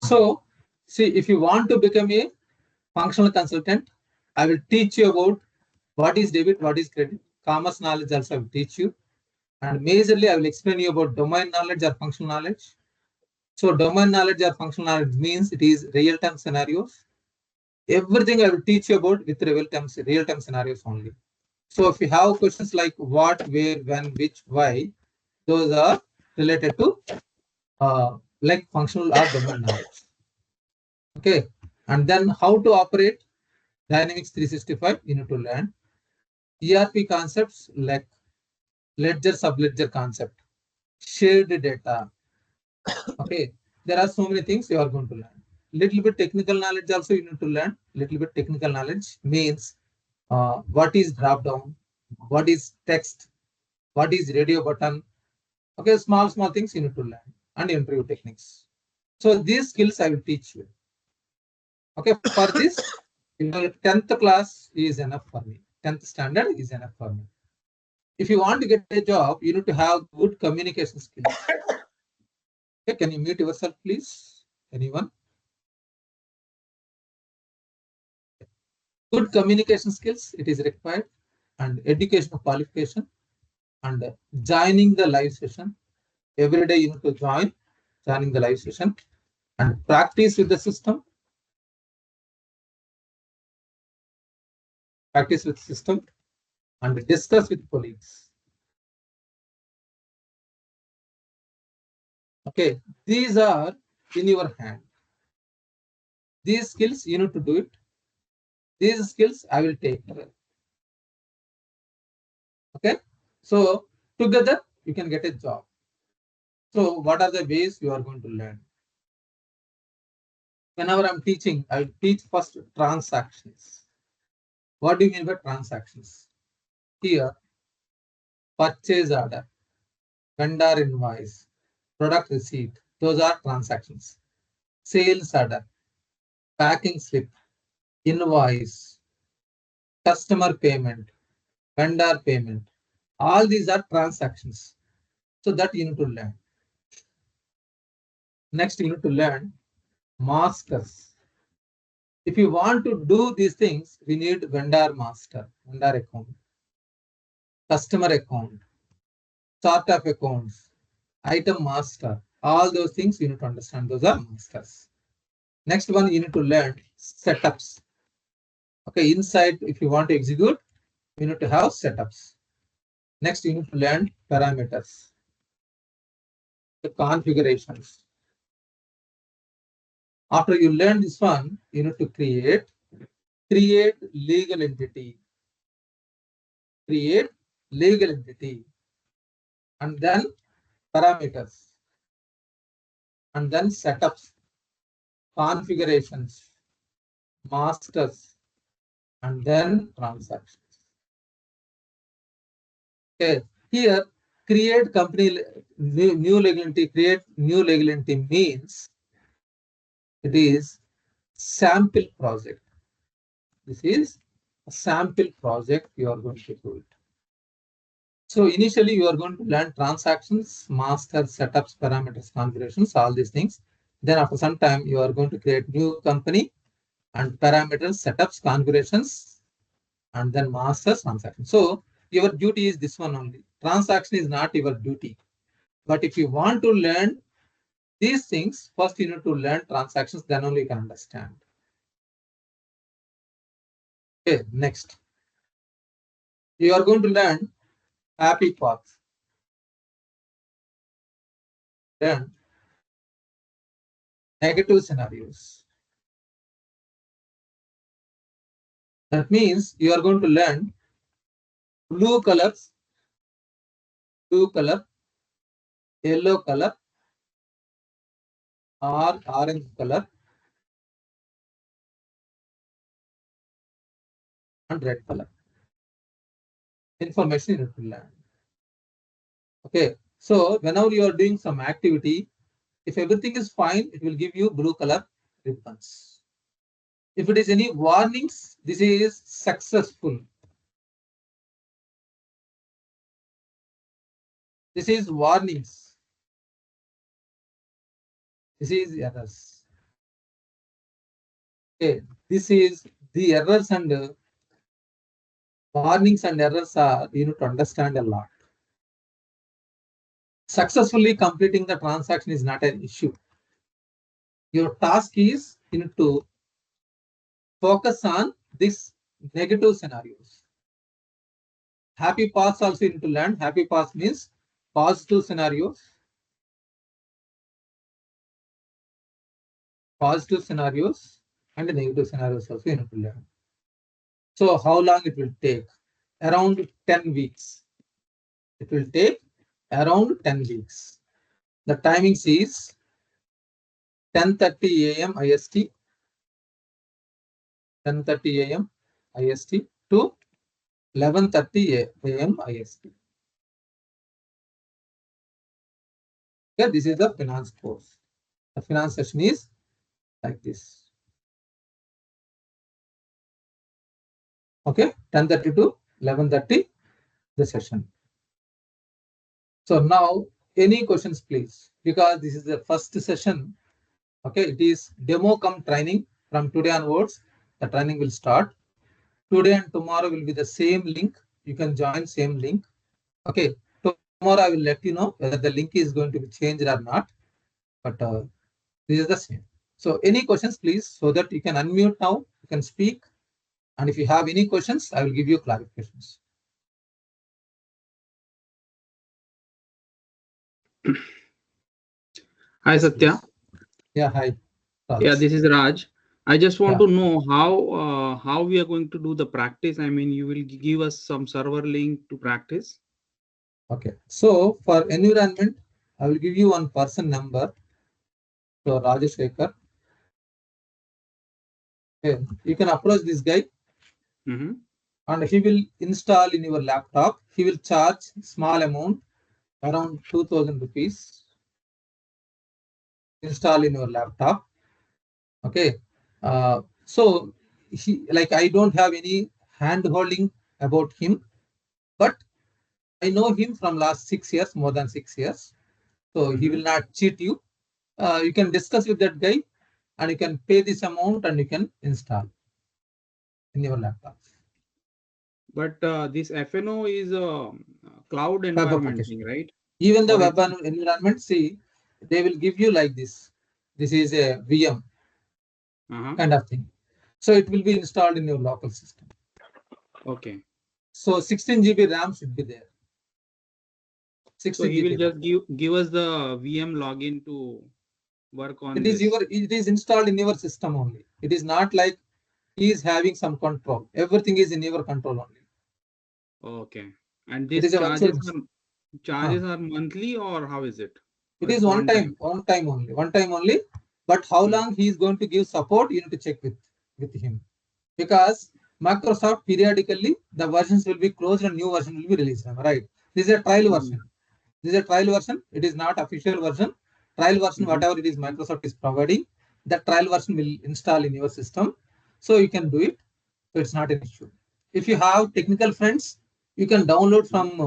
So, see, if you want to become a functional consultant, I will teach you about what is debit, what is credit. Commerce knowledge also I will teach you. And majorly, I will explain you about domain knowledge or functional knowledge. So, domain knowledge or functional knowledge means it is real-time scenarios. Everything I will teach you about with real-time scenarios only. So, if you have questions like what, where, when, which, why, those are related to like functional or domain knowledge. Okay, and then how to operate Dynamics 365, you need to learn ERP concepts like ledger, subledger concept, shared data. Okay, there are so many things you are going to learn. Little bit technical knowledge also you need to learn. Little bit technical knowledge means what is drop down, what is text, what is radio button. Okay, small things you need to learn, and interview techniques. So these skills I will teach you. Okay, for this, your 10th class is enough for me. 10th standard is enough for me. If you want to get a job, you need to have good communication skills. Okay, can you mute yourself, please? Anyone? Good communication skills, it is required, and educational qualification, and joining the live session. Every day you need to joining the live session, and practice with the system. Practice with system, and discuss with colleagues. Okay, these are in your hand. These skills you need to do it. These skills I will take care. Okay, so together you can get a job. So what are the ways you are going to learn? Whenever I'm teaching, I will teach first transactions. What do you mean by transactions? Here, purchase order, vendor invoice, product receipt, those are transactions. Sales order, packing slip, invoice, customer payment, vendor payment. All these are transactions. So that you need to learn. Next, you need to learn masters. If you want to do these things, we need vendor master, vendor account, customer account, chart of accounts, item master. All those things you need to understand. Those are masters. Next one, you need to learn setups. Okay, inside, if you want to execute, you need to have setups. Next, you need to learn parameters, the configurations. After you learn this one, you need to create legal entity, and then parameters, and then setups, configurations, masters, and then transactions. Okay, here create company new legal entity. Create new legal entity means it is sample project. This is a sample project you are going to do it. So initially you are going to learn transactions, master, setups, parameters, configurations, all these things. Then after some time you are going to create new company and parameters, setups, configurations, and then masters, transactions. So your duty is this one only. Transaction is not your duty. But if you want to learn these things, first you need to learn transactions, then only you can understand. Okay, next. You are going to learn happy path. Then negative scenarios. That means you are going to learn blue color, yellow color, or orange color, and red color. Information you need to learn. Okay, so whenever you are doing some activity, if everything is fine, it will give you blue color ribbons. If it is any warnings, this is successful. This is warnings. This is errors. Okay, this is the errors and warnings and errors are you need to understand a lot. Successfully completing the transaction is not an issue. Your task is you need to focus on these negative scenarios. Happy paths also you need to learn. Happy paths means positive scenarios. Positive scenarios and negative scenarios also you need to learn. So how long it will take? Around 10 weeks. It will take around 10 weeks. The timings is 10:30 a.m. IST, 10:30 a.m. IST to 11:30 a.m. IST. Okay, this is the finance course. The finance session is like this. Okay, 10:30 to 11:30 the session. So now any questions please, because this is the first session. Okay, it is demo come training. From today onwards, the training will start. Today and tomorrow will be the same link. You can join same link. Okay, tomorrow I will let you know whether the link is going to be changed or not. But this is the same. So any questions please, so that you can unmute now, you can speak. And if you have any questions, I will give you clarifications. Hi, Satya. Yeah, hi. Raj. Yeah, this is Raj. I just want to know how we are going to do the practice. I mean, you will give us some server link to practice. Okay. So for environment, I will give you one person number. So Rajesh Shekhar. Okay. You can approach this guy. And he will install in your laptop. He will charge small amount, around 2,000 rupees. Install in your laptop. Okay. So he, like, I don't have any hand holding about him, but I know him from last 6 years, more than 6 years. So he will not cheat you. You can discuss with that guy and you can pay this amount and you can install in your laptop. But this F&O is a cloud environment thing, right? Even the web environment, see, they will give you like this. This is a VM kind of thing. So it will be installed in your local system. Okay. So 16 GB RAM should be there. 16 so he GB will just give us the VM login to work on this. It is installed in your system only. It is not like he is having some control. Everything is in your control only. Okay. And these charges Huh. are monthly or how is it? It is one time only. But how long he is going to give support, you need to check with him. Because Microsoft periodically the versions will be closed and new version will be released. Right? This is a trial version. This is a trial version. It is not official version. Trial version, whatever it is Microsoft is providing, that trial version will install in your system. So you can do it. So it's not an issue. If you have technical friends, you can download from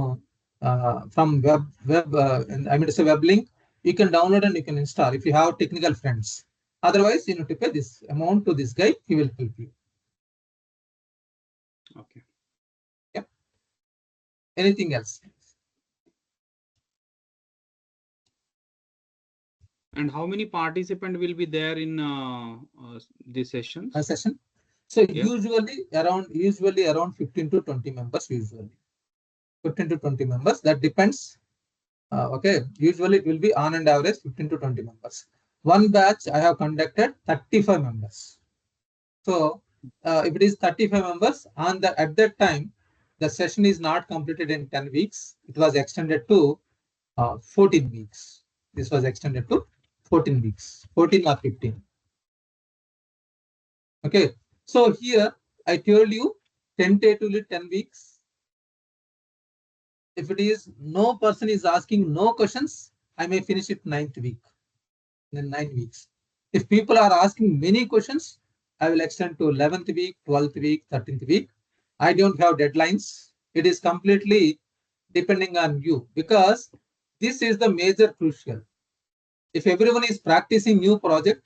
web. I mean, it's a web link. You can download and you can install if you have technical friends. Otherwise, you need to pay this amount to this guy. He will help you. Okay. Yep. Anything else? And how many participants will be there in this session? So usually around 15 to 20 members. Usually 15 to 20 members. That depends. Okay. Usually it will be on and average 15 to 20 members. One batch I have conducted 35 members. So if it is 35 members at that time, the session is not completed in 10 weeks. It was extended to 14 weeks. This was extended to 14 weeks, 14 or 15. Okay. So here I told you tentatively 10 weeks. If it is no person is asking no questions, I may finish it 9th week. Then 9 weeks. If people are asking many questions, I will extend to 11th week, 12th week, 13th week. I don't have deadlines. It is completely depending on you, because this is the major crucial. If everyone is practicing new project,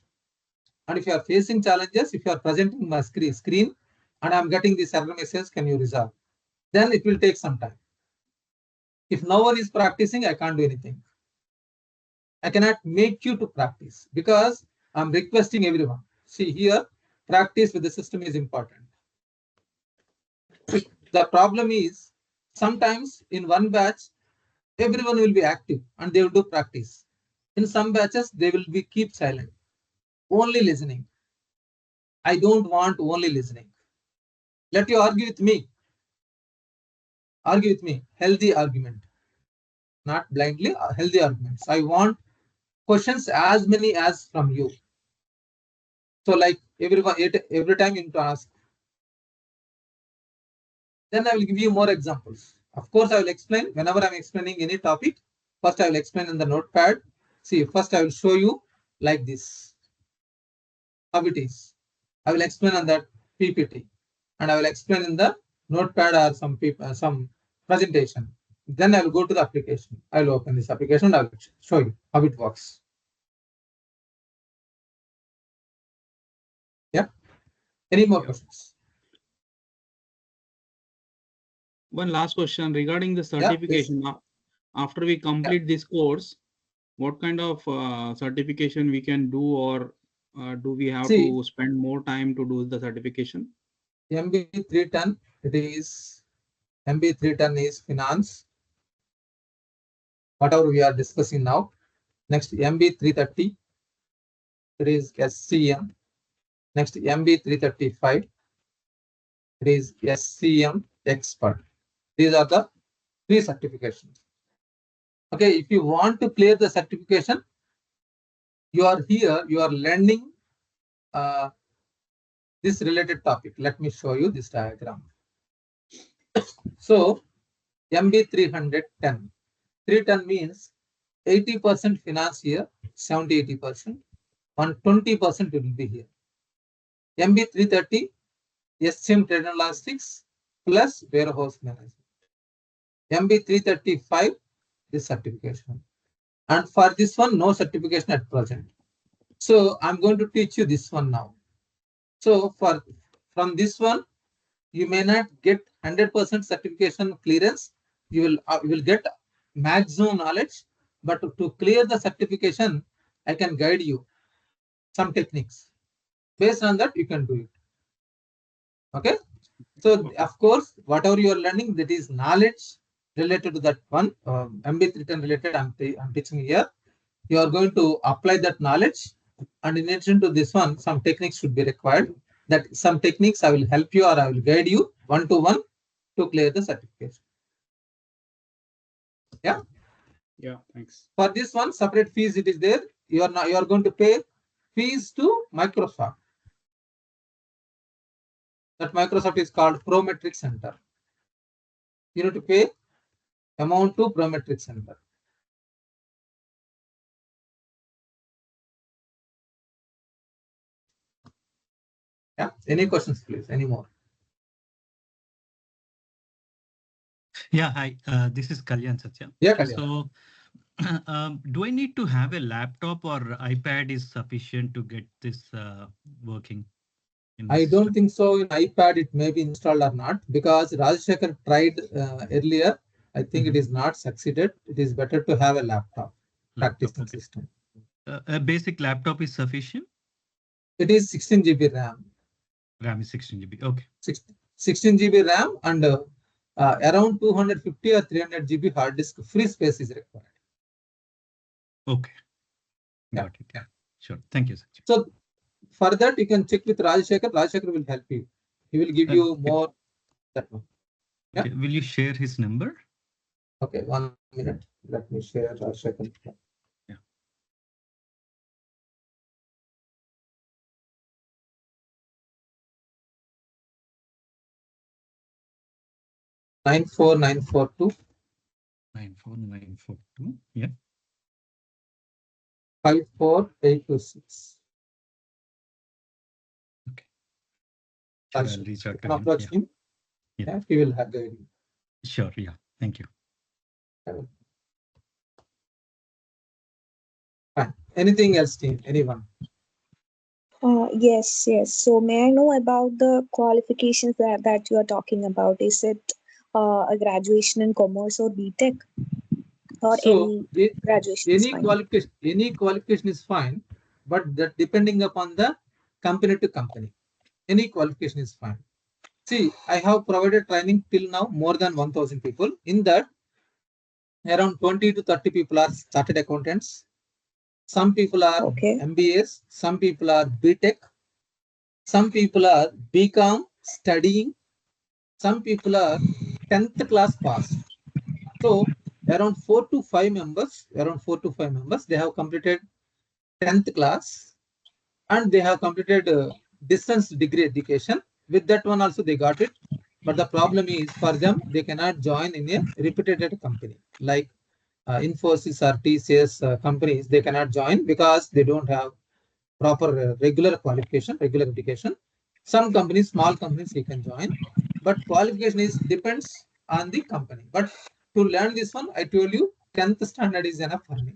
And if you are facing challenges, if you are presenting my screen and I'm getting this error message, can you resolve? Then it will take some time. If no one is practicing, I can't do anything. I cannot make you to practice because I'm requesting everyone. See here, practice with the system is important. The problem is sometimes in one batch, everyone will be active and they will do practice. In some batches, they will be keep silent, only listening. I don't want only listening. Let you argue with me. Argue with me. Healthy argument, not blindly. Healthy arguments. I want questions as many as from you. So like every time you need to ask. Then I will give you more examples. Of course, I will explain whenever I'm explaining any topic. First, I will explain in the notepad. See, first I will show you like this, how it is. I will explain on that PPT and I will explain in the notepad or some presentation. Then I will go to the application. I will open this application. I will show you how it works. Yeah. Any more questions? One last question regarding the certification. Yeah, after we complete this course, what kind of certification we can do, or do we have to spend more time to do the certification? MB310, it is MB310 is finance, whatever we are discussing now. Next, MB330, it is SCM. Next, MB335, it is SCM expert. These are the 3 certifications. Okay, if you want to clear the certification, you are here, you are learning this related topic. Let me show you this diagram. So, MB310. 310 means 80% finance here, 70-80%, and 20% will be here. MB330, SCM trade and logistics plus warehouse management. MB335 is certification. And for this one, no certification at present. So I'm going to teach you this one now. So from this one, you may not get 100% certification clearance. You will get maximum knowledge, but to clear the certification, I can guide you some techniques. Based on that, you can do it. Okay. So of course, whatever you are learning, that is knowledge related to that one, MB310 related, I'm teaching here. You are going to apply that knowledge, and in addition to this one, some techniques should be required. That some techniques I will help you or I will guide you one-to-one to clear the certification. Yeah. Yeah. Thanks. For this one, separate fees it is there. You are going to pay fees to Microsoft. That Microsoft is called Prometric Center. You need to pay amount to Prometric Center. Yeah. Any questions, please? Any more? Yeah. Hi. This is Kalyan, Satya. Yeah, Kalyan. So, do I need to have a laptop or iPad is sufficient to get this working? I don't think so. In iPad, it may be installed or not, because Rajshekar tried earlier. I think it is not succeeded. It is better to have a laptop practicing system. A basic laptop is sufficient? It is 16 GB RAM. RAM is 16 GB. Okay. 16 GB RAM and around 250 or 300 GB hard disk free space is required. Okay. Got it. Yeah. Sure. Thank you, Satya. So for that, you can check with Rajshekar. Rajshekar will help you. He will give you more. That one. Yeah? Okay. Will you share his number? Okay, 1 minute. Let me share Rajshekar. Yeah. Nine four nine four two. 94942. Yeah. 54826. Okay. Sure, I'll reach out to him. Approach him. Yeah, he will have guide you. Sure. Yeah. Thank you. Fine. Anything else, team? Anyone? Yes, yes. So may I know about the qualifications that you are talking about? Is it a graduation in commerce or BTech, or So any graduation is fine? any qualification is fine, but that depending upon the company to company, any qualification is fine. See, I have provided training till now more than 1,000 people. In that, around 20 to 30 people are chartered accountants. Some people are Okay. MBAs. Some people are BTech. Some people are BCom studying. Some people are 10th class pass. So around 4 to 5 members, they have completed 10th class and they have completed distance degree education. With that one also they got it. But the problem is for them, they cannot join in a reputed company like Infosys or TCS companies. They cannot join because they don't have proper regular qualification, regular education. Some companies, small companies, they can join, but qualification is depends on the company. But to learn this one, I told you 10th standard is enough for me.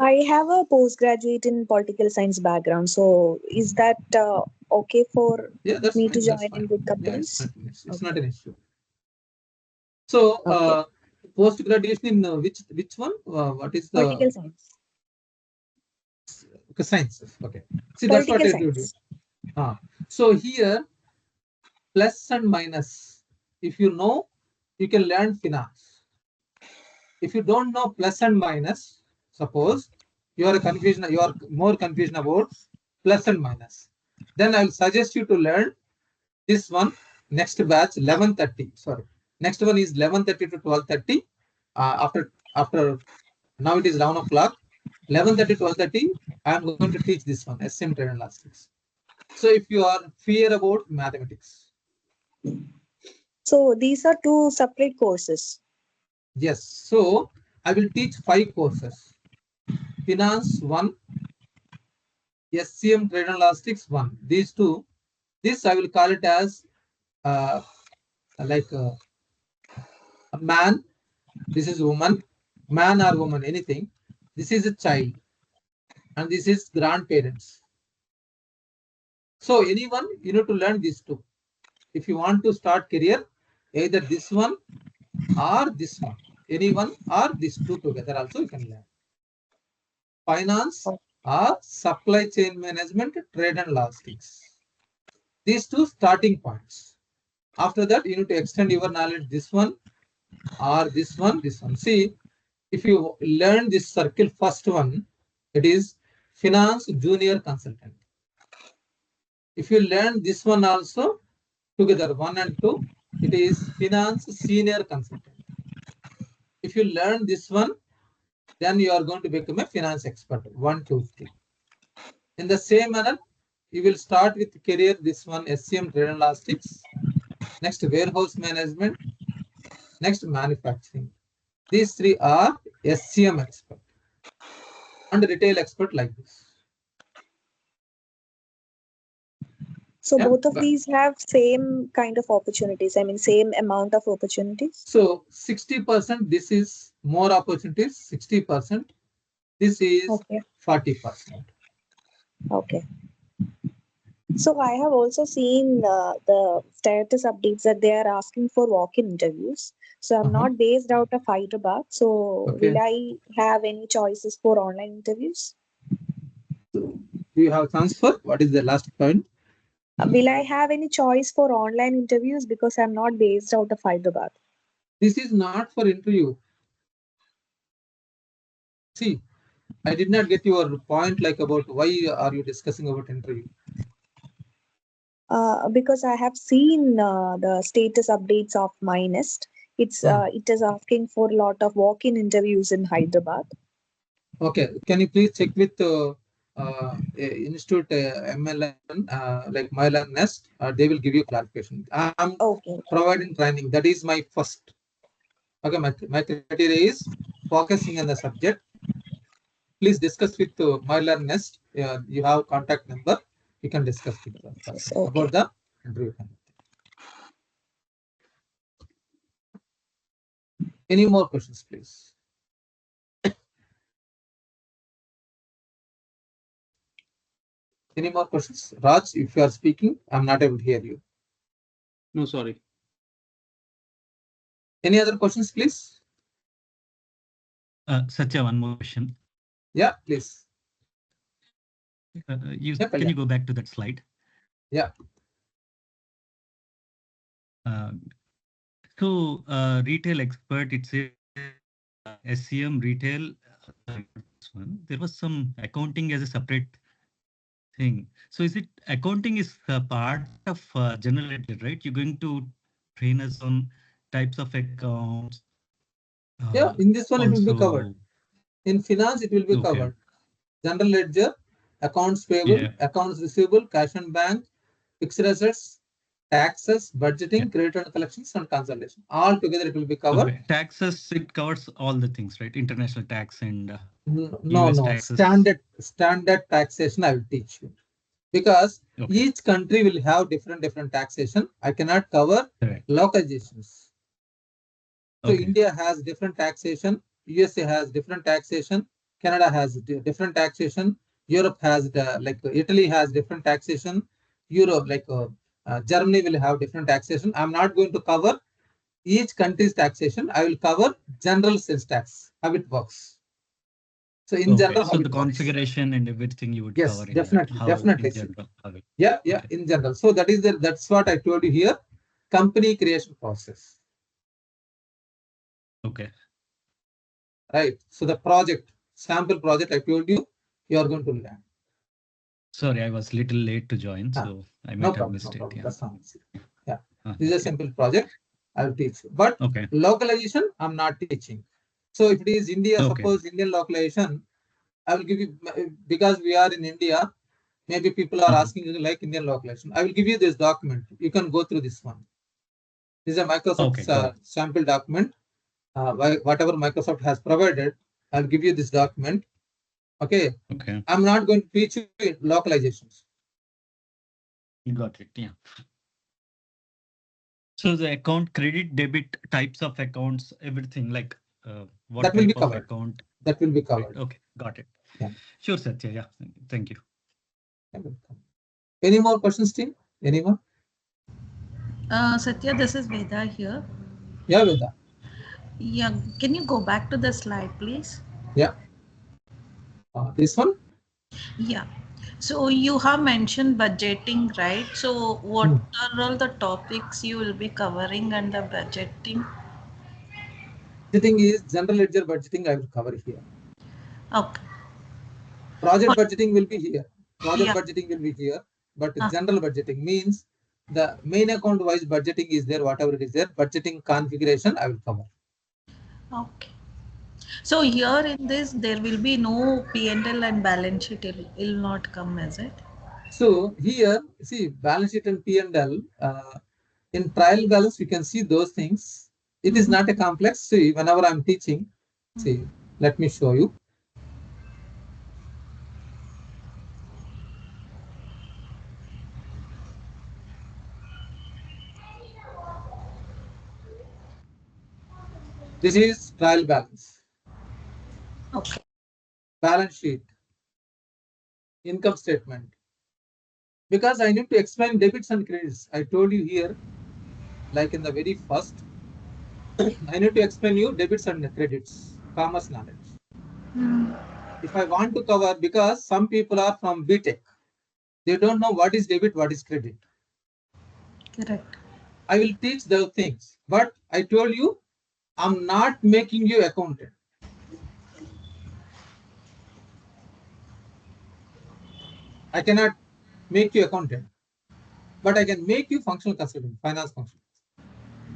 I have a postgraduate in political science background. So is that okay for Yeah, that's me fine. to That's join in fine. good Yeah, it's companies? not an issue. It's Okay. not an issue. So Okay. post graduation in which one? What is the Political science. sciences? Okay. See, that's what Political I told you. science. So here plus and minus. If you know, you can learn finance. If you don't know plus and minus, suppose you are more confusion about plus and minus, then I will suggest you to learn this one next batch 11:30. Sorry, next one is 11:30 to 12:30. After now it is 11 o'clock. 11:30 12:30. I am going to teach this one SM trade and elastics. So if you are fear about mathematics, So these are two separate courses. yes. So I will teach 5 courses. Finance 1, SCM trade and elastics 1. These two, this I will call it as uh, like a man. This is woman, man or woman, anything. This is a child, and this is grandparents. So anyone, you need to learn these two. If you want to start career, either this one or this one, anyone or these two together also you can learn. Finance or supply chain management, trade and logistics. These two starting points. After that, you need to extend your knowledge this one or this one, this one. See, if you learn this circle first one, it is finance junior consultant. If you learn this one also together, 1 and 2, it is finance senior consultant. If you learn this one, then you are going to become a finance expert, 1, 2, 3. In the same manner, you will start with career this one, SCM trade and logistics, next warehouse management, next manufacturing. These 3 are SCM expert and retail expert like this. So Yeah, both of but these have same kind of opportunities. I mean, same amount of opportunities. so 60% this is more opportunities, 60% this is Okay. 40%. Okay. So I have also seen the status updates that they are asking for walk-in interviews. So I'm not based out of Hyderabad. So Okay. will I have any choices for online interviews? So do you have transfer? What is the last point? Will I have any choice for online interviews because I'm not based out of Hyderabad? This is not for interview. See, I did not get your point like about why are you discussing about interview. Because I have seen the status updates of my nest. It is asking for a lot of walk-in interviews in Hyderabad. Okay, can you please check with Institute MLN like MyLearn Nest? They will give you clarification. I'm Okay. providing training. That is my first. Okay, my criteria is focusing on the subject. Please discuss with MyLearn Nest. You have contact number. You can discuss with the person Okay. about the interview. Any more questions, please? Any more questions? Raj, if you are speaking, I'm not able to hear you. No, sorry. Any other questions, please? Satya, one more question. Yeah, please. Can you Kalyan. go back to that slide? Yeah. So retail expert, it says SCM retail. There was some accounting as a separate thing. So is it accounting is a part of general ledger, right? You're going to train us on types of accounts. Yeah, in this one it will be also- covered. In finance, it will be Okay. covered. General ledger, accounts payable, Yeah. accounts receivable, cash and bank, fixed assets, taxes, budgeting, Yeah. credit and collections, and consolidation. All together it will be covered. Okay. Taxes, it covers all the things, right? International tax and No, US no. taxes. Standard taxation I will teach you. Because Okay. each country will have different taxation. I cannot cover Correct. localizations. So Okay. India has different taxation, USA has different taxation, Canada has different taxation, Europe has like Italy has different taxation, Europe like Germany will have different taxation. I'm not going to cover each country's taxation. I will cover general sales tax, how it works. So in Okay. general, So how the it works. configuration and everything you would Yes, cover in definitely, that. How definitely. in general, how it- Yeah, Okay. in general. So that's what I told you here. Company creation process. Okay. Right. So the project, sample project, I told you, you are going to learn. Sorry, I was little late to join, so I No might have problem. missed No it. problem. Yeah. That's not easy. Yeah. This is a Okay. simple project. I will teach you. But Okay. localization, I'm not teaching. So if it is India, Okay. suppose Indian localization, I will give you, because we are in India, maybe people are asking you like Indian localization. I will give you this document. You can go through this one. This is a Microsoft Okay, sample document. Whatever Microsoft has provided, I'll give you this document. Okay. Okay. I'm not going to teach you localizations. You got it. Yeah. So the account credit, debit, types of accounts, everything like what That will type be of covered. account. That will be Right. covered. Okay, got it. Yeah. Sure, Satya. Yeah. Thank you. Any more questions, team? Anyone? Satya, this is Veda here. Yeah, Veda. Yeah, can you go back to the slide, please? Yeah. This one? Yeah. So you have mentioned budgeting, right? So what are all the topics you will be covering under budgeting? Budgeting is general ledger budgeting. I will cover here. Okay. Project budgeting will be here. Project Yeah. budgeting will be here. But general budgeting means the main account wise budgeting is there, whatever it is there. Budgeting configuration I will cover. Okay. So here in this, there will be no P&L and balance sheet. It will not come, is it? So here, see, balance sheet and P&L, in trial balance, you can see those things. It is not a complex. See, whenever I'm teaching, see, let me show you. This is trial balance. Okay. Balance sheet, income statement. Because I need to explain debits and credits. I told you here, like in the very first, I need to explain you debits and credits, commerce knowledge. If I want to cover, because some people are from BTech, they don't know what is debit, what is credit. Correct. I will teach those things, but I told you, I'm not making you accountant. I cannot make you accountant, but I can make you functional consultant, finance functional.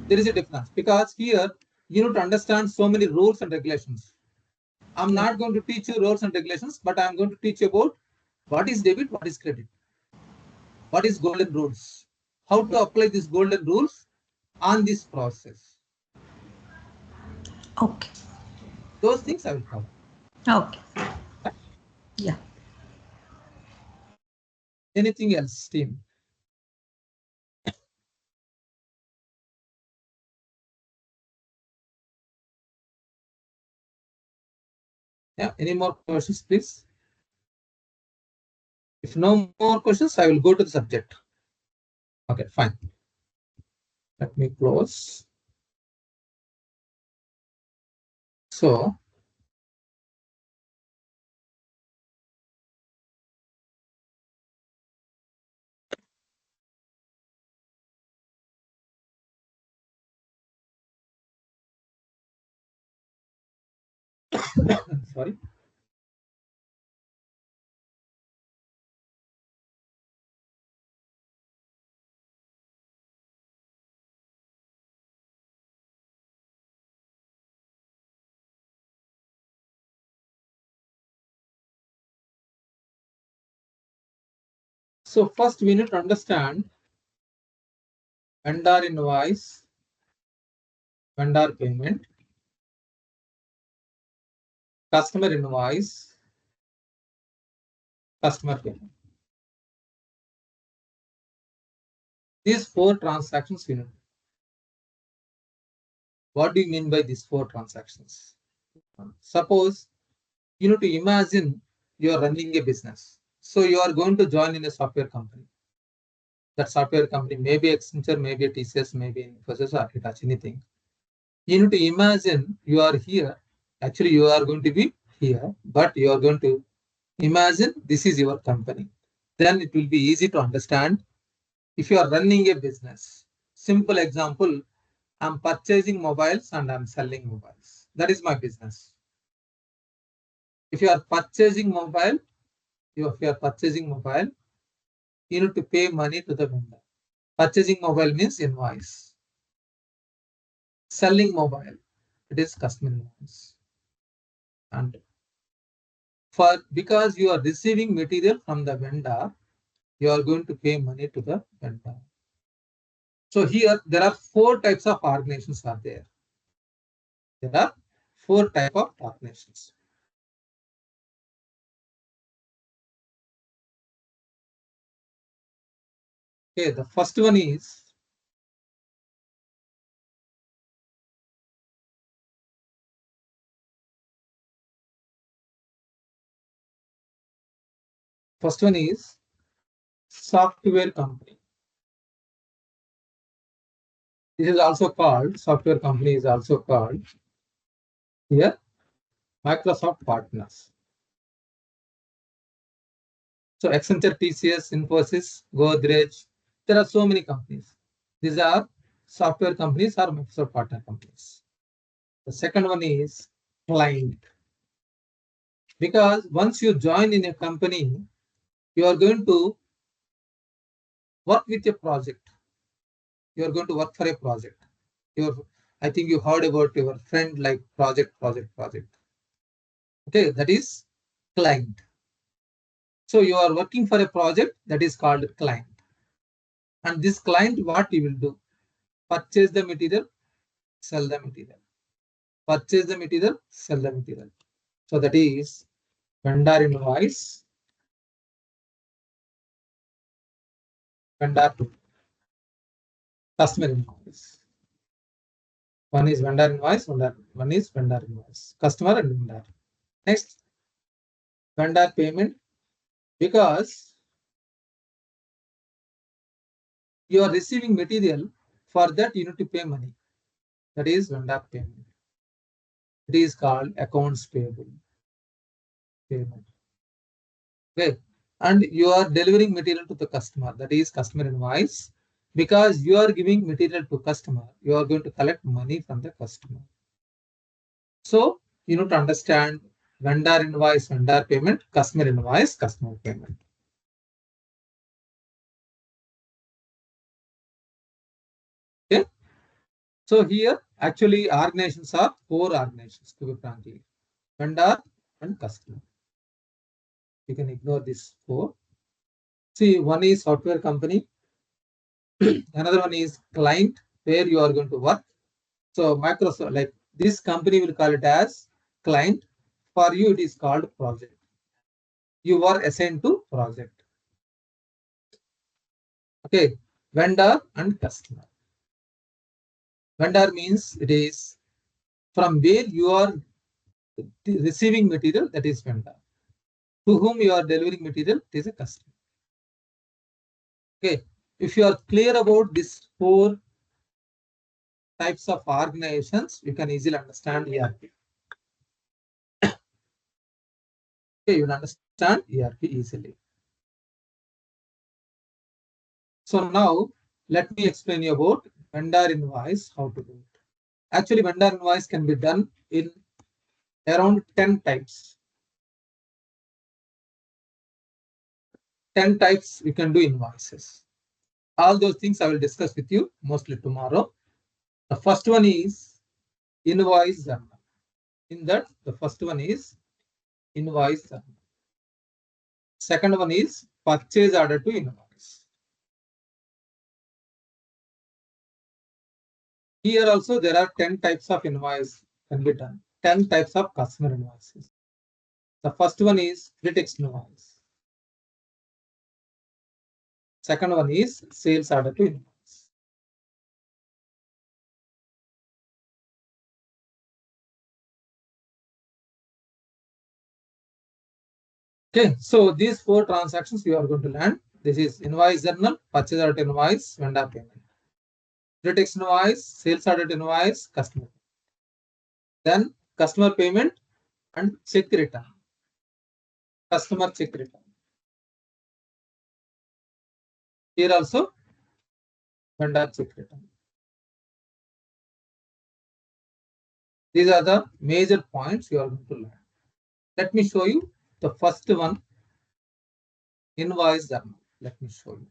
There is a difference because here you need to understand so many rules and regulations. I'm not going to teach you rules and regulations, but I'm going to teach you about what is debit, what is credit, what is golden rules, how to apply these golden rules on this process. Okay. Those things I will cover. Okay. Yeah. Anything else, team? Yeah, any more questions, please? If no more questions, I will go to the subject. Okay, fine. Let me close. So, sorry. So first we need to understand vendor invoice, vendor payment, customer invoice, customer payment. These 4 transactions we need. What do you mean by these 4 transactions? Suppose you need to imagine you are running a business. So you are going to join in a software company. That software company may be Accenture, maybe TCS, maybe Infosys or Hitachi, anything. You need to imagine you are here. Actually, you are going to be here, but you are going to imagine this is your company. Then it will be easy to understand. If you are running a business, simple example, I'm purchasing mobiles and I'm selling mobiles. That is my business. If you are purchasing mobile, you need to pay money to the vendor. Purchasing mobile means invoice. Selling mobile, it is customer invoice. And because you are receiving material from the vendor, you are going to pay money to the vendor. So here there are 4 types of organizations are there. There are 4 types of organizations. Okay, the first one is software company. This is also called software company is also called here Microsoft partners. So Accenture, TCS, Infosys, Godrej, there are so many companies. These are software companies or Microsoft partner companies. The second one is client. Because once you join in a company, you are going to work with a project. You are going to work for a project. I think you heard about your friend like project. Okay, that is client. So you are working for a project that is called client. And this client, what you will do? Purchase the material, sell the material. Purchase the material, sell the material. So that is vendor invoice, vendor customer invoice. One is vendor invoice, one is vendor invoice, customer and vendor. Next, vendor payment, because you are receiving material, for that you need to pay money. That is vendor payment. It is called accounts payable payment. Okay, and you are delivering material to the customer. That is customer invoice. Because you are giving material to customer, you are going to collect money from the customer. So you need to understand vendor invoice, vendor payment, customer invoice, customer payment. Okay. So here actually organizations are 4 organizations, to be frankly. Vendor and customer. You can ignore this 4. See, one is software company. Another one is client, where you are going to work. So Microsoft, like this company will call it as client. For you, it is called project. You are assigned to project. Okay, vendor and customer. Vendor means it is from where you are receiving material, that is vendor. To whom you are delivering material, it is a customer. Okay. If you are clear about these 4 types of organizations, you can easily understand ERP. Okay, you will understand ERP easily. So now let me explain you about vendor invoice, how to do it. Actually, vendor invoice can be done in around 10 types. 10 types you can do invoices. All those things I will discuss with you mostly tomorrow. The first one is invoice journal. In that, the first one is invoice journal. Second one is purchase order to invoice. Here also there are 10 types of invoice can be done. 10 types of customer invoices. The first one is critics invoice. Second one is sales order to invoice. Okay, so these 4 transactions you are going to learn. This is invoice journal, purchase order to invoice, vendor payment. Critics invoice, sales order to invoice, customer. Then customer payment and check return. Customer check return. Here also vendor check return. These are the major points you are going to learn. Let me show you the first one, invoice journal. Let me show you.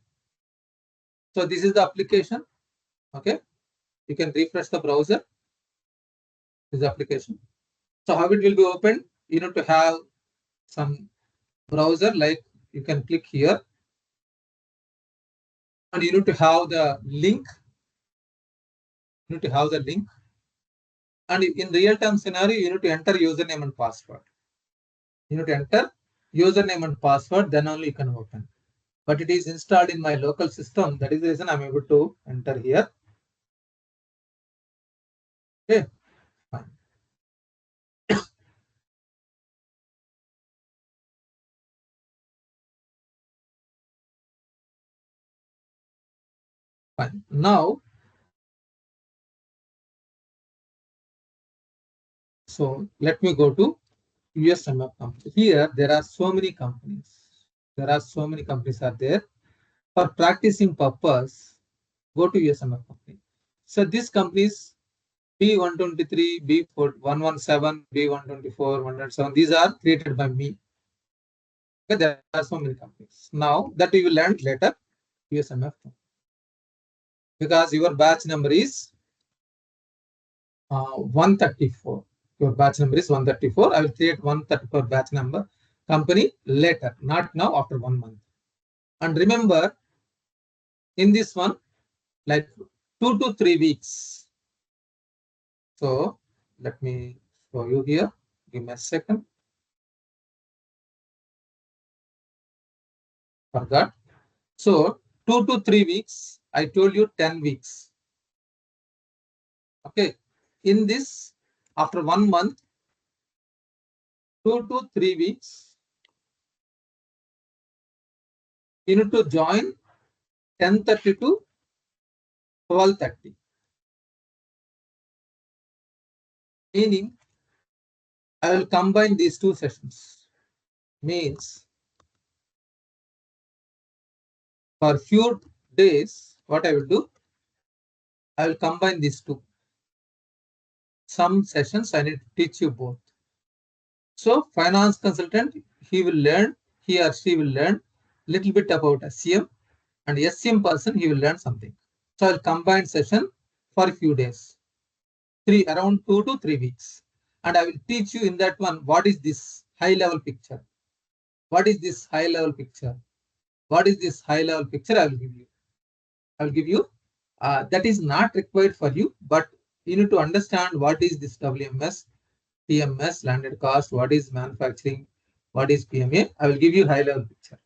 So this is the application. Okay, you can refresh the browser. This is the application. So how it will be opened? You need to have some browser, like you can click here, and you need to have the link. You need to have the link, and in real-time scenario, you need to enter username and password. You need to enter username and password, then only you can open. But it is installed in my local system. That is the reason I'm able to enter here. Okay, fine. Fine. Now, so let me go to USMF company. Here, there are so many companies. There are so many companies are there. For practicing purpose, go to USMF company. So these companies, B123, B117, B124, 107, these are created by me. Okay, there are so many companies. Now that you will learn later, USMF. Because your batch number is 134. Your batch number is 134. I will create 134 batch number company later, not now, after 1 month. And remember, in this one, like 2 to 3 weeks. So let me show you here. Give me a second. Forgot. So 2 to 3 weeks. I told you 10 weeks. Okay. In this, after 1 month, 2 to 3 weeks, you need to join 10:30 to 12:30. Meaning, I will combine these 2 sessions. Means, for few days, what I will do, I will combine these 2. Some sessions I need to teach you both. So finance consultant, he or she will learn little bit about SCM, and SCM person, he will learn something. So I'll combine session for a few days, around 2 to 3 weeks. And I will teach you in that one, what is this high level picture? What is this high level picture? What is this high level picture? I will give you. That is not required for you, but you need to understand what is this WMS, TMS, landed cost, what is manufacturing, what is PMA. I will give you high level picture.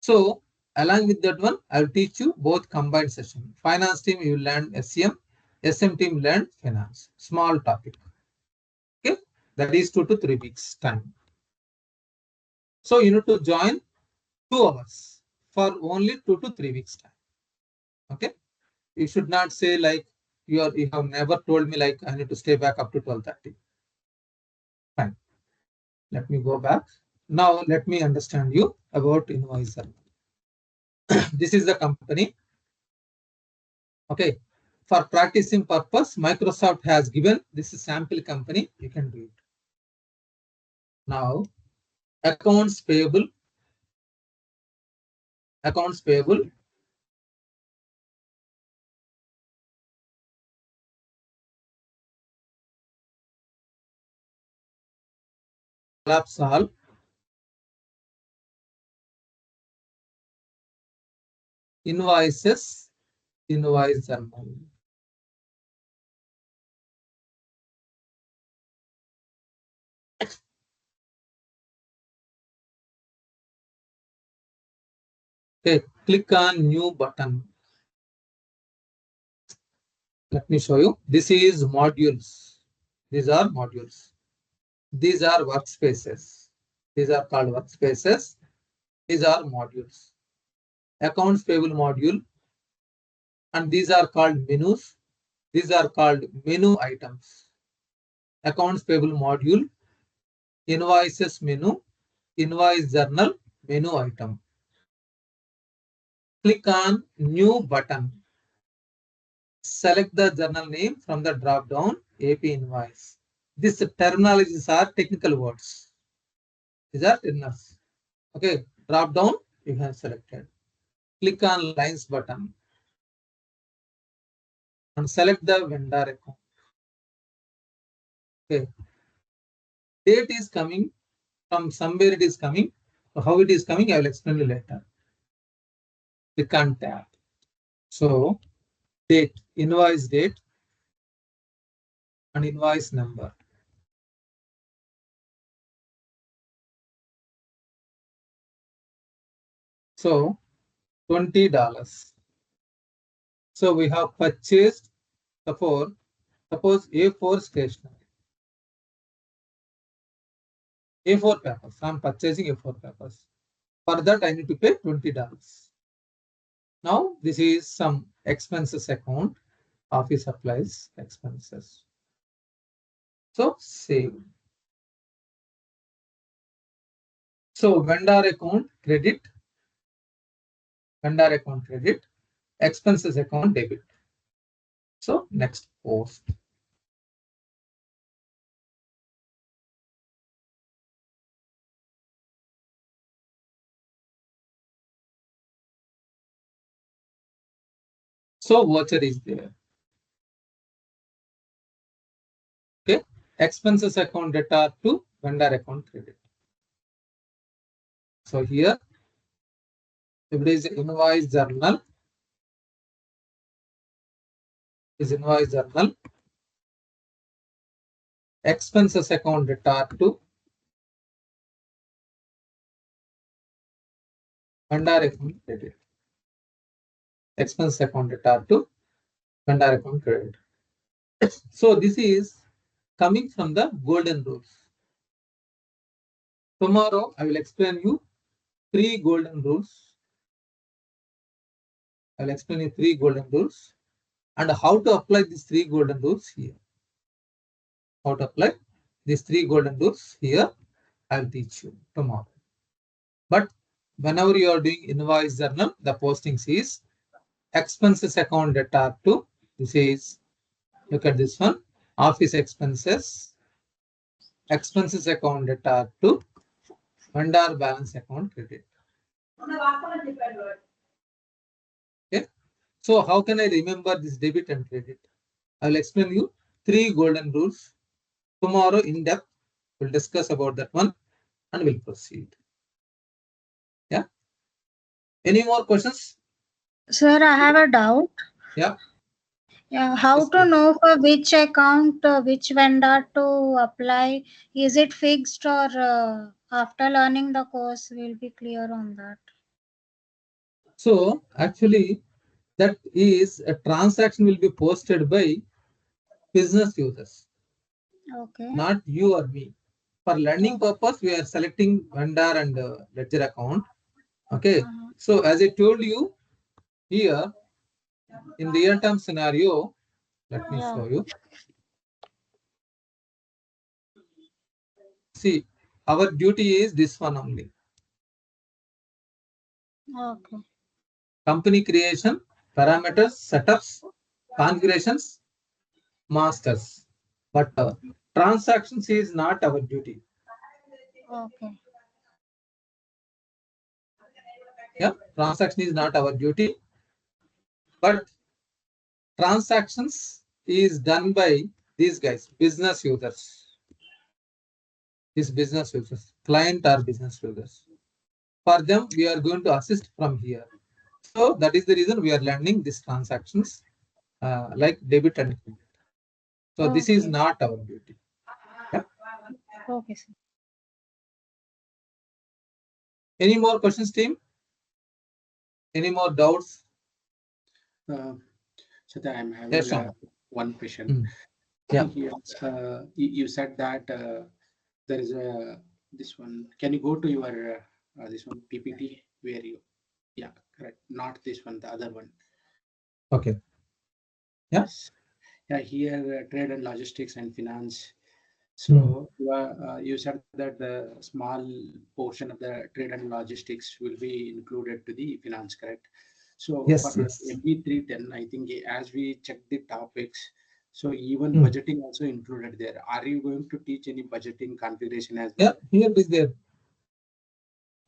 So along with that one, I will teach you both combined session. Finance team, you will learn SCM, SM team learn finance. Small topic. Okay, that is 2 to 3 weeks time. So you need to join 2 hours for only 2 to 3 weeks time. Okay. You should not say like you have never told me like I need to stay back up to 12:30. Fine. Let me go back. Now let me understand you about invoice. This is the company. Okay. For practicing purpose, Microsoft has given this is sample company. You can do it. Now, accounts payable. Accounts payable. Collapse all. Invoices. Invoice journal. Okay, click on new button. Let me show you. This is modules. These are modules. These are workspaces. These are called workspaces. These are modules. Accounts payable module. And these are called menus. These are called menu items. Accounts payable module. Invoices menu. Invoice journal. Menu item. Click on new button. Select the journal name from the drop down AP invoice. These terminologies are technical words. These are terminals. Okay, drop down, you have selected. Click on lines button and select the vendor account. Okay, date is coming from somewhere it is coming. So how it is coming, I will explain you later. Click on tab. So date, invoice date and invoice number. So $20. So we have purchased suppose A4 stationery. A4 papers. I'm purchasing A4 papers. For that, I need to pay $20. Now, this is some expenses account, office supplies expenses. So, save. So, vendor account credit, expenses account debit. So, next post. So, voucher is there. Okay, expenses account data to vendor account credit. So, here, if it is invoice journal, expenses account data to vendor account credit. Expense account data to vendor account credit. So this is coming from the golden rules. Tomorrow I will explain you 3 golden rules. I will explain you 3 golden rules and how to apply these 3 golden rules here. How to apply these 3 golden rules here, I will teach you tomorrow. But whenever you are doing invoice journal, the postings is expenses account data to, this is, look at this one, office expenses account data to vendor balance account credit. Okay. So how can I remember this debit and credit? I will explain you 3 golden rules. Tomorrow in depth, we'll discuss about that one and we'll proceed. Yeah. Any more questions? Sir, I have a doubt. Yeah. Yeah, how Yes, to please. know for which account, which vendor to apply? Is it fixed or after learning the course, we'll be clear on that? So actually, that is a transaction will be posted by business users, Okay. not you or me. For learning purpose, we are selecting vendor and ledger account. Okay. So as I told you here, in real-time scenario, let me show you. See, our duty is this one only. Okay. Company creation, parameters, setups, configurations, masters. But transactions is not our duty. Okay. Yeah, transaction is not our duty. But transactions is done by these guys, business users. These business users, client or business users. For them, we are going to assist from here. So that is the reason we are learning these transactions like debit and credit. So this is not our duty. Yeah. Okay, sir. Any more questions, team? Any more doubts? Satya, I'm having Yes, Sean. one question. Yeah. Yes, you said that there is a this one. Can you go to your this one PPT where you? Yeah, correct. Not this one, the other one. Okay. Yeah. Yes. Yeah, here trade and logistics and finance. So you said that the small portion of the trade and logistics will be included to the finance, correct? So Yes, for yes. MB310, I think as we check the topics, so even budgeting also included there. Are you going to teach any budgeting configuration as well? Yeah, here it is there.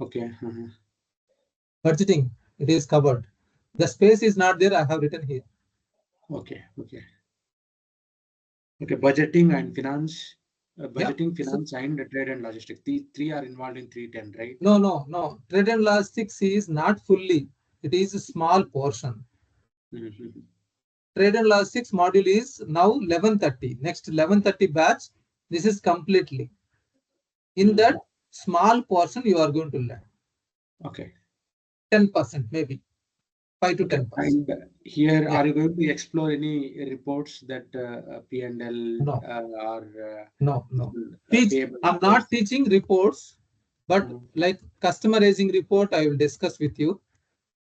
Okay. Budgeting, it is covered. The space is not there. I have written here. Okay. Okay. Okay. Budgeting and finance. Budgeting, Yeah. finance, and trade and logistics. These three are involved in 310, right? No. Trade and logistics is not fully. It is a small portion. Trade and logistics module is now 11:30. Next 11:30 batch. This is completely. In that small portion, you are going to learn. Okay. 10% maybe. 5 to 10%. And here, are you going to explore any reports that P&L or no. I'm not teaching reports, but like customer-raising report, I will discuss with you.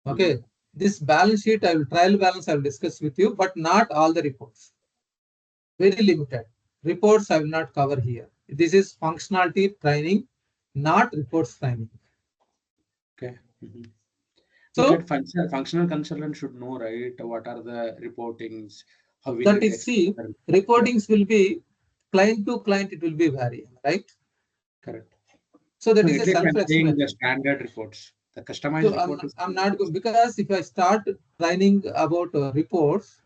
Okay. This balance sheet, I will trial balance, I will discuss with you, but not all the reports. Very limited. Reports I will not cover here. This is functionality training, not reports training. Okay. So functional consultant should know, right? What are the reportings? How will that is, see, reportings will be client to client, it will be varying, right? Correct. So that is a self-explanatory. The standard reports. The customized report is. I'm not going, because if I start training about reports,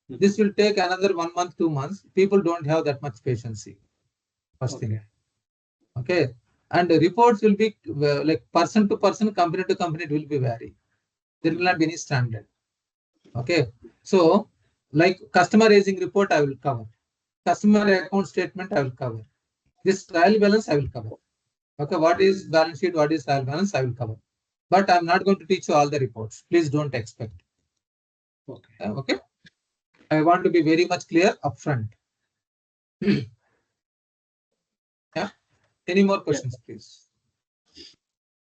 this will take another 1 month, 2 months. People don't have that much patience. First thing. Okay. And the reports will be like person to person, company to company, it will be vary. There will not be any standard. Okay. So like customer raising report, I will cover. Customer account statement, I will cover. This trial balance, I will cover. Okay. What is balance sheet? What is trial balance? I will cover. But I'm not going to teach you all the reports. Please don't expect. Okay. Okay. I want to be very much clear upfront. Yeah. Any more questions, please?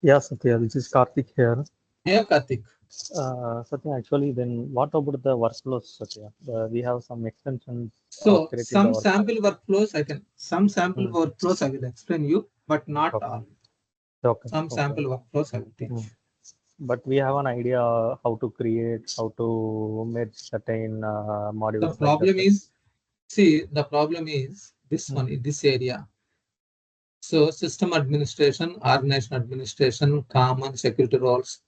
Yeah, Satya, this is Karthik here. Yeah, Karthik. Satya, actually, then what about the workflows, Satya? We have some extensions. So some sample workflows I will explain you, but not all. Okay. Some sample workflows I will teach. But we have an idea how to create, how to merge certain modules. The problem is, see, the problem is this one in this area. So system administration, organization administration, common security roles,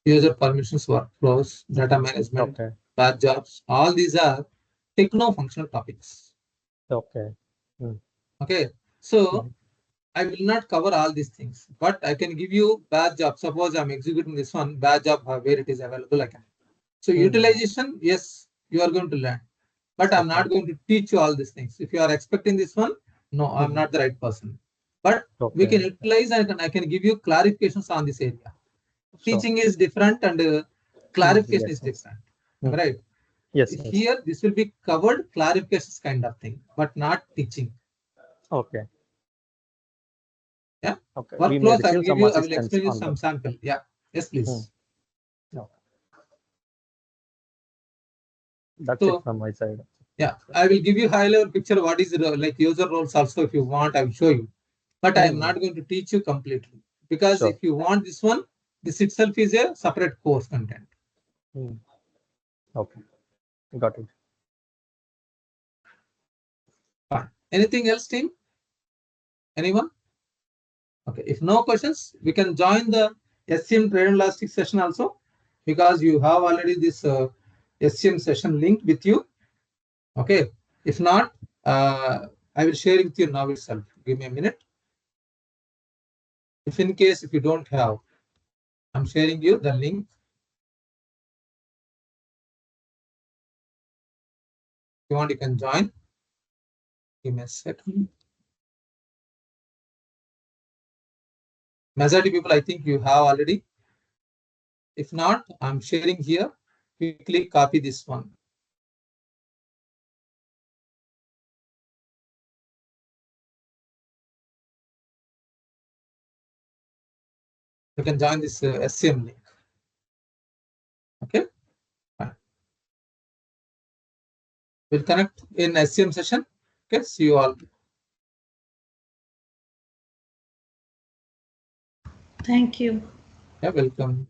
user permissions, workflows, data management, batch jobs, all these are techno-functional topics. Okay. Okay. So I will not cover all these things, but I can give you batch job. Suppose I'm executing this one, batch job where it is available, I can. So utilization, yes, you are going to learn, but I'm not going to teach you all these things. If you are expecting this one, no, I'm not the right person. But we can utilize and I can give you clarifications on this area. Teaching is different and clarification is different, right? Yes. Here, this will be covered clarifications kind of thing, but not teaching. Okay. Yeah. Okay. Work We may close, I will receive give some you, I will assistance explain you on some that. sample. Yeah. Yes, please. Okay. That's So, it from my side. yeah, I will give you high level picture what is like user roles also. If you want, I will show you. But I am not going to teach you completely, because Sure. if you want this one, this itself is a separate course content. Okay. Got it. Fine. Anything else, team? Anyone? Okay. If no questions, we can join the SCM trade and logistics session also, because you have already this SCM session link with you. Okay. If not, I will share it with you now itself. Give me a minute. If in case if you don't have, I'm sharing you the link. If you want, you can join. Give me a second. Majority people, I think you have already. If not, I'm sharing here. Quickly copy this one. You can join this SCM link. Okay. Fine. We'll connect in SCM session. Okay. See you all. Thank you. Yeah, welcome.